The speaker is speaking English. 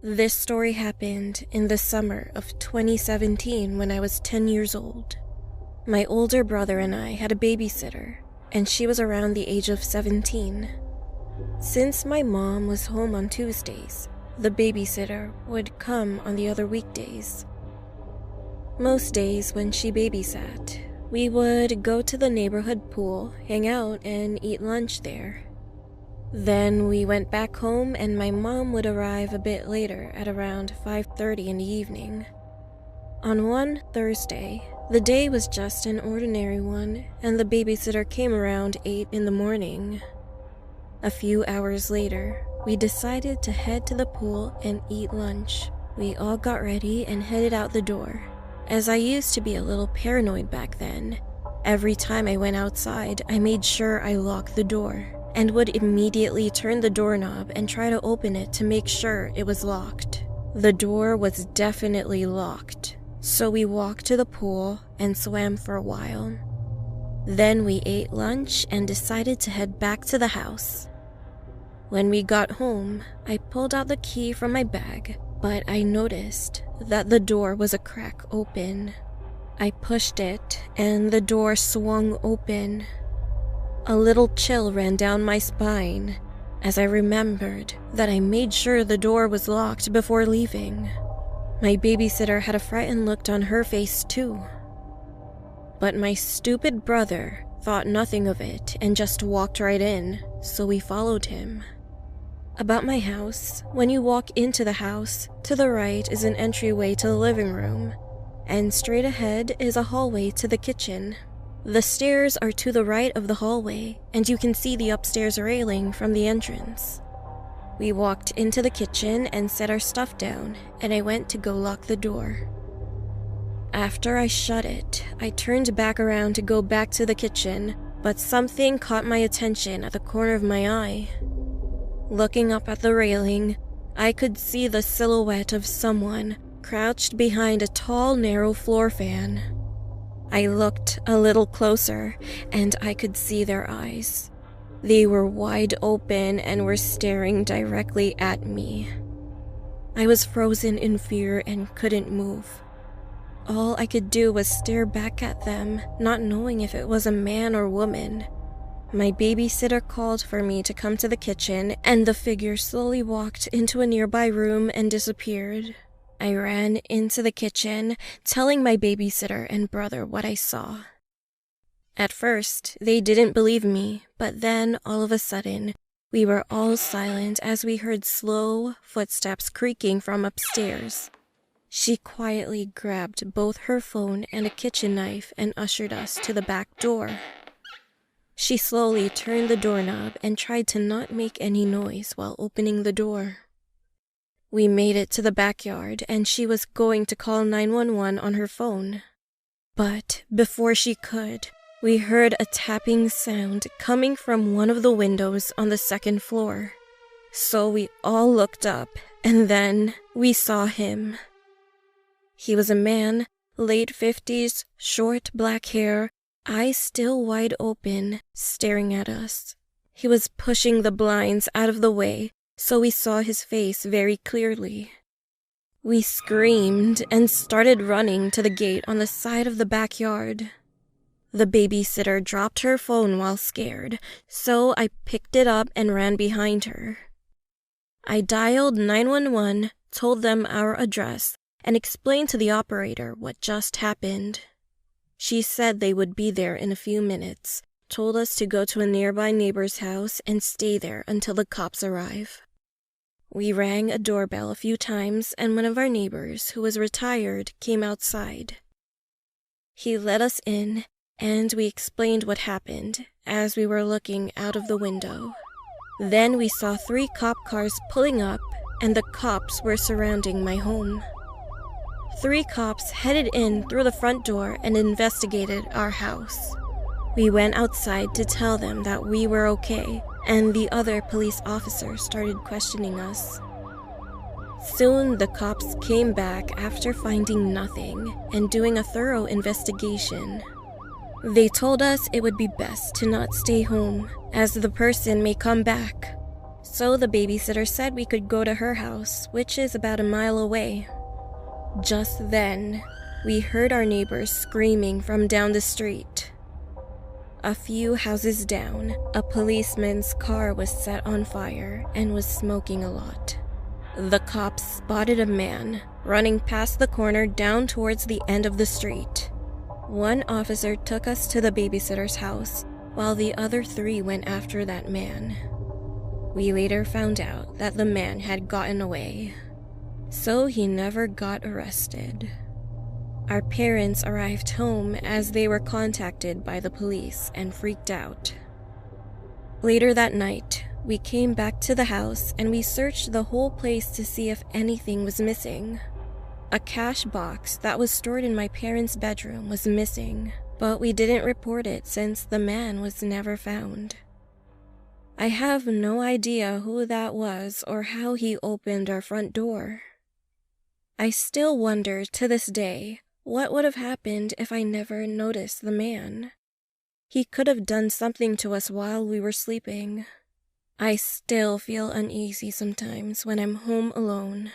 This story happened in the summer of 2017 when I was 10 years old. My older brother and I had a babysitter, and she was around the age of 17. Since my mom was home on Tuesdays, the babysitter would come on the other weekdays. Most days when she babysat, we would go to the neighborhood pool, hang out, and eat lunch there. Then we went back home and my mom would arrive a bit later at around 5:30 in the evening. On one Thursday, the day was just an ordinary one and the babysitter came around 8 in the morning. A few hours later, we decided to head to the pool and eat lunch. We all got ready and headed out the door. As I used to be a little paranoid back then, every time I went outside, I made sure I locked the door and would immediately turn the doorknob and try to open it to make sure it was locked. The door was definitely locked, so we walked to the pool and swam for a while. Then we ate lunch and decided to head back to the house. When we got home, I pulled out the key from my bag, but I noticed that the door was a crack open. I pushed it and the door swung open. A little chill ran down my spine as I remembered that I made sure the door was locked before leaving. My babysitter had a frightened look on her face too. But my stupid brother thought nothing of it and just walked right in, so we followed him. About my house, when you walk into the house, to the right is an entryway to the living room, and straight ahead is a hallway to the kitchen. The stairs are to the right of the hallway, and you can see the upstairs railing from the entrance. We walked into the kitchen and set our stuff down, and I went to go lock the door. After I shut it, I turned back around to go back to the kitchen, but something caught my attention at the corner of my eye. Looking up at the railing, I could see the silhouette of someone crouched behind a tall, narrow floor fan. I looked a little closer, and I could see their eyes. They were wide open and were staring directly at me. I was frozen in fear and couldn't move. All I could do was stare back at them, not knowing if it was a man or woman. My babysitter called for me to come to the kitchen, and the figure slowly walked into a nearby room and disappeared. I ran into the kitchen, telling my babysitter and brother what I saw. At first, they didn't believe me, but then, all of a sudden, we were all silent as we heard slow footsteps creaking from upstairs. She quietly grabbed both her phone and a kitchen knife and ushered us to the back door. She slowly turned the doorknob and tried to not make any noise while opening the door. We made it to the backyard, and she was going to call 911 on her phone. But before she could, we heard a tapping sound coming from one of the windows on the second floor. So we all looked up, and then we saw him. He was a man, late 50s, short black hair, eyes still wide open, staring at us. He was pushing the blinds out of the way, so we saw his face very clearly. We screamed and started running to the gate on the side of the backyard. The babysitter dropped her phone while scared, so I picked it up and ran behind her. I dialed 911, told them our address, and explained to the operator what just happened. She said they would be there in a few minutes, told us to go to a nearby neighbor's house and stay there until the cops arrive. We rang a doorbell a few times, and one of our neighbors, who was retired, came outside. He let us in, and we explained what happened as we were looking out of the window. Then we saw 3 cop cars pulling up, and the cops were surrounding my home. 3 cops headed in through the front door and investigated our house. We went outside to tell them that we were okay, and the other police officers started questioning us. Soon the cops came back after finding nothing and doing a thorough investigation. They told us it would be best to not stay home, as the person may come back. So the babysitter said we could go to her house, which is about a mile away. Just then, we heard our neighbors screaming from down the street. A few houses down, a policeman's car was set on fire and was smoking a lot. The cops spotted a man running past the corner down towards the end of the street. One officer took us to the babysitter's house, while the other 3 went after that man. We later found out that the man had gotten away, so he never got arrested. Our parents arrived home as they were contacted by the police and freaked out. Later that night, we came back to the house and we searched the whole place to see if anything was missing. A cash box that was stored in my parents' bedroom was missing, but we didn't report it since the man was never found. I have no idea who that was or how he opened our front door. I still wonder to this day what would have happened if I never noticed the man. He could have done something to us while we were sleeping. I still feel uneasy sometimes when I'm home alone.